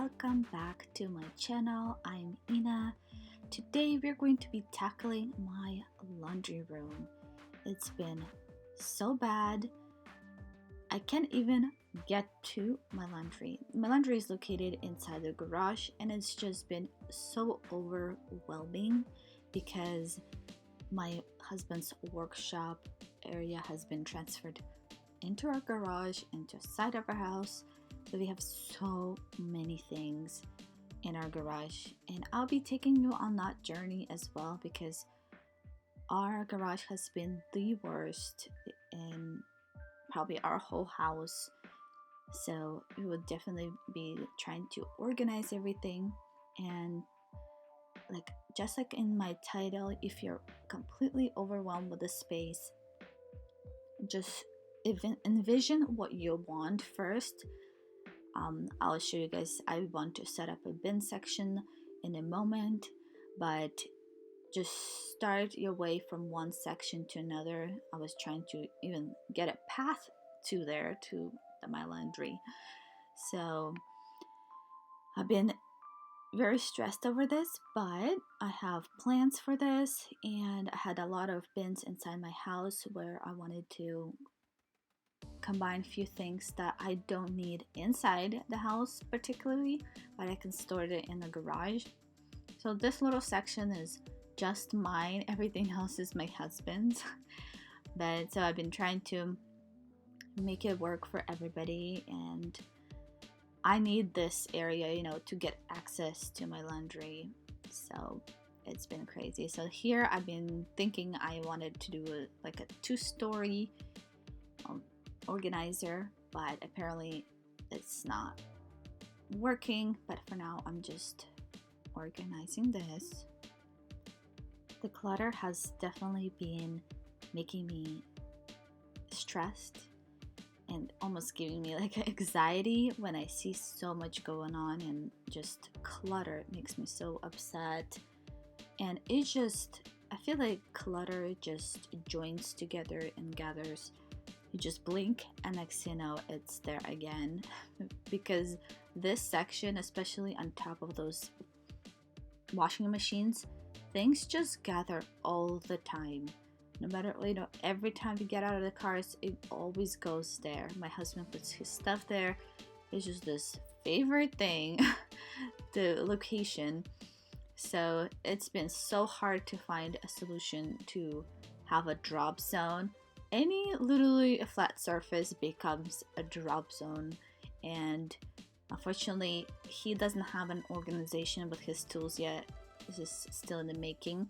welcome back to my channel. I'm Ina. Today we're going to be tackling my laundry room. It's been so bad. I can't even get to my laundry. My laundry is located inside the garage and it's just been so overwhelming because my husband's workshop area has been transferred into our garage, into the side of our house. So we have so many things in our garage, and I'll be taking you on that journey as well because our garage has been the worst in probably our whole house. So we would definitely be trying to organize everything, and just like in my title, if you're completely overwhelmed with the space, just envision what you want first. I'll show you guys. I want to set up a bin section in a moment, but just start your way from one section to another. I was trying to even get a path to there to my laundry. So I've been very stressed over this, but I have plans for this, and I had a lot of bins inside my house where I wanted to combine a few things that I don't need inside the house particularly, but I can store it in the garage. So this little section is just mine, everything else is my husband's. But so I've been trying to make it work for everybody, and I need this area, to get access to my laundry. So it's been crazy. So here I've been thinking I wanted to do a 2-story organizer, but apparently it's not working. But for now I'm just organizing this. The clutter has definitely been making me stressed and almost giving me anxiety when I see so much going on, and just clutter, it makes me so upset. And I feel like clutter just joins together and gathers. You just blink and next thing you know it's there again. Because this section, especially on top of those washing machines, things just gather all the time. No matter, every time we get out of the cars, it always goes there. My husband puts his stuff there. It's just this favorite thing, the location. So it's been so hard to find a solution to have a drop zone. Literally a flat surface becomes a drop zone, and unfortunately he doesn't have an organization with his tools yet. This is still in the making,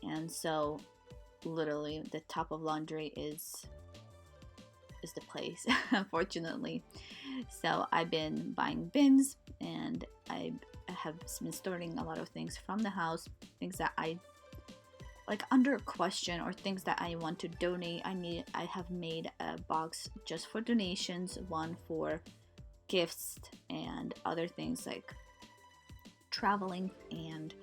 and so literally the top of laundry is the place unfortunately. So I've been buying bins, and I have been storing a lot of things from the house, things that I under question, or things that I want to donate. I have made a box just for donations, one for gifts and other things like traveling, and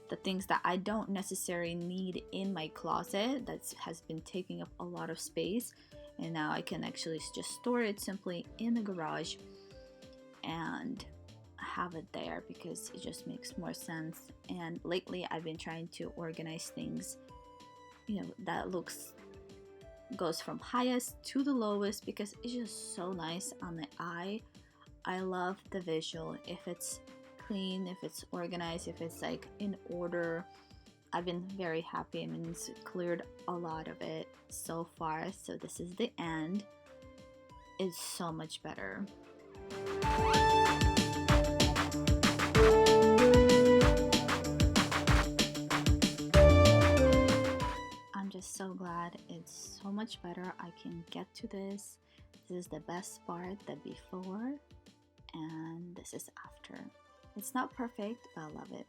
the things that I don't necessarily need in my closet that has been taking up a lot of space, and now I can actually just store it simply in the garage and have it there because it just makes more sense. And lately I've been trying to organize things that goes from highest to the lowest, because it's just so nice on the eye. I love the visual. If it's clean, if it's organized, if it's in order, I've been very happy. It's cleared a lot of it so far, so this is the end. It's so much better. I'm just so glad it's so much better. I can get to this. This is the best part, the before, and this is after. It's not perfect, but I love it.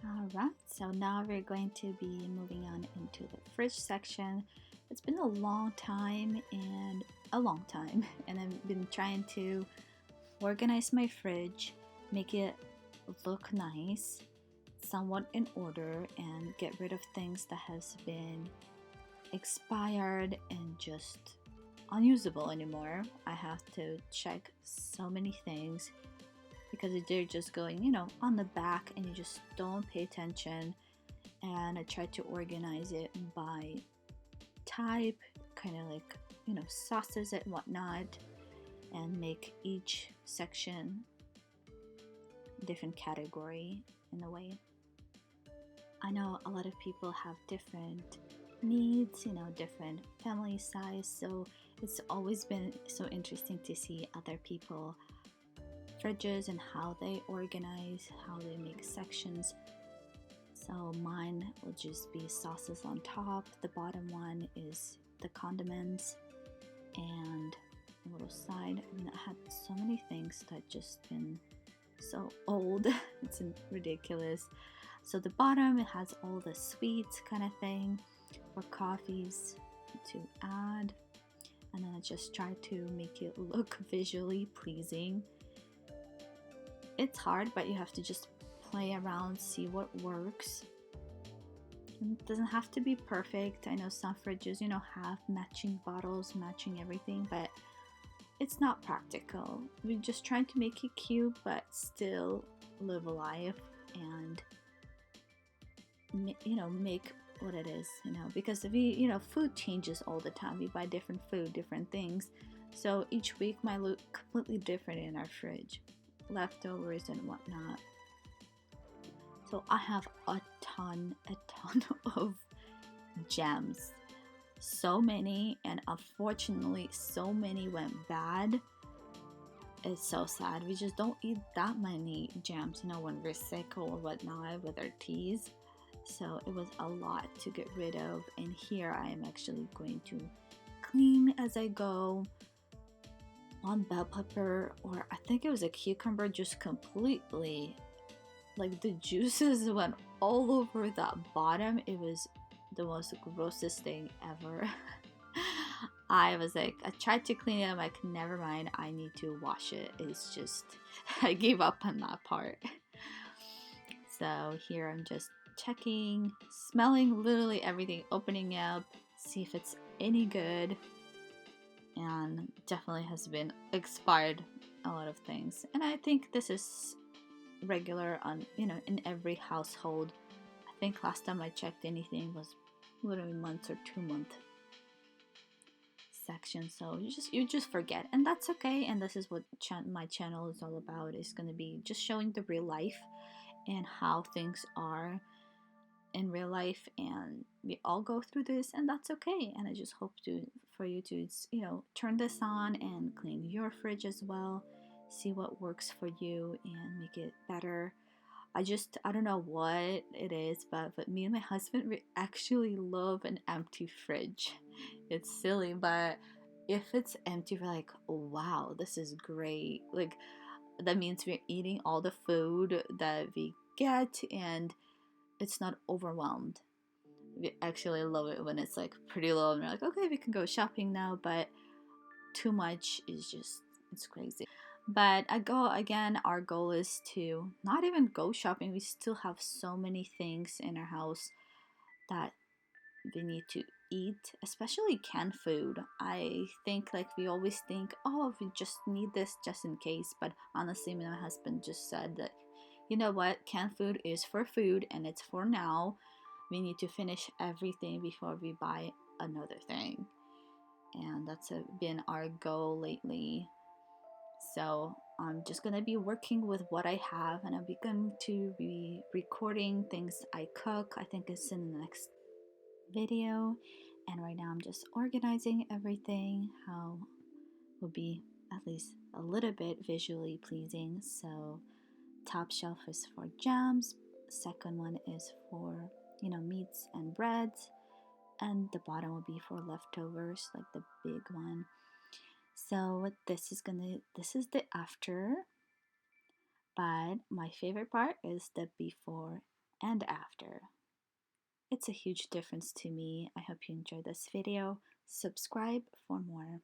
Alright, so now we're going to be moving on into the fridge section. It's been a long time, and I've been trying to organize my fridge, make it look nice, somewhat in order, and get rid of things that has been expired and just unusable anymore. I have to check so many things because they're just going, on the back and you just don't pay attention. And I try to organize it by type, kind of like, sauces and whatnot, and make each section different category in a way. I know a lot of people have different needs, different family size, so it's always been so interesting to see other people fridges and how they organize, how they make sections. So mine will just be sauces on top. The bottom one is the condiments and a little side. I mean, I had so many things that just been so old. It's ridiculous. So the bottom, it has all the sweets kind of thing for coffees to add. And then I just try to make it look visually pleasing. It's hard, but you have to just play around, see what works. It doesn't have to be perfect. I know some fridges, have matching bottles, matching everything, but it's not practical. We're just trying to make it cute, but still live a life and, make what it is, because food changes all the time. We buy different food, different things. So each week might look completely different in our fridge, leftovers and whatnot. So I have a ton of jams. So many, and unfortunately so many went bad. It's so sad. We just don't eat that many jams, when we're sick or whatnot with our teas. So it was a lot to get rid of, and here I am actually going to clean as I go. One bell pepper, or I think it was a cucumber, just completely, like, the juices went all over that bottom. It was the most grossest thing ever. I was like, I tried to clean it. I'm like, never mind, I need to wash it. It's just, I gave up on that part. So here I'm just checking, smelling literally everything, opening up, see if it's any good. And definitely has been expired, a lot of things. And I think this is regular on, in every household. I think last time I checked anything was literally months or 2 month section. So you just forget, and that's okay. And this is what my channel is all about. It's going to be just showing the real life and how things are in real life, and we all go through this, and that's okay. And I just hope for you to turn this on and clean your fridge as well, see what works for you and make it better. I don't know what it is, but me and my husband, we actually love an empty fridge. It's silly, but if it's empty, we're like, oh, wow, this is great. Like, that means we're eating all the food that we get and it's not overwhelmed. We actually love it when it's like pretty low and we're like, okay, we can go shopping now, but too much is just, it's crazy. But our goal is to not even go shopping. We still have so many things in our house that we need to eat, especially canned food. I think, like, we always think, oh, we just need this just in case. But honestly, my husband just said that, you know what, canned food is for food and it's for now. We need to finish everything before we buy another thing. And that's been our goal lately. So I'm just gonna be working with what I have, and I'm going to be recording things I cook. I think it's in the next video. And right now I'm just organizing everything, how will be at least a little bit visually pleasing. So top shelf is for jams, second one is for meats and breads, and the bottom will be for leftovers, like the big one. So what this is the after, but my favorite part is the before and after. It's a huge difference to me. I hope you enjoyed this video. Subscribe for more.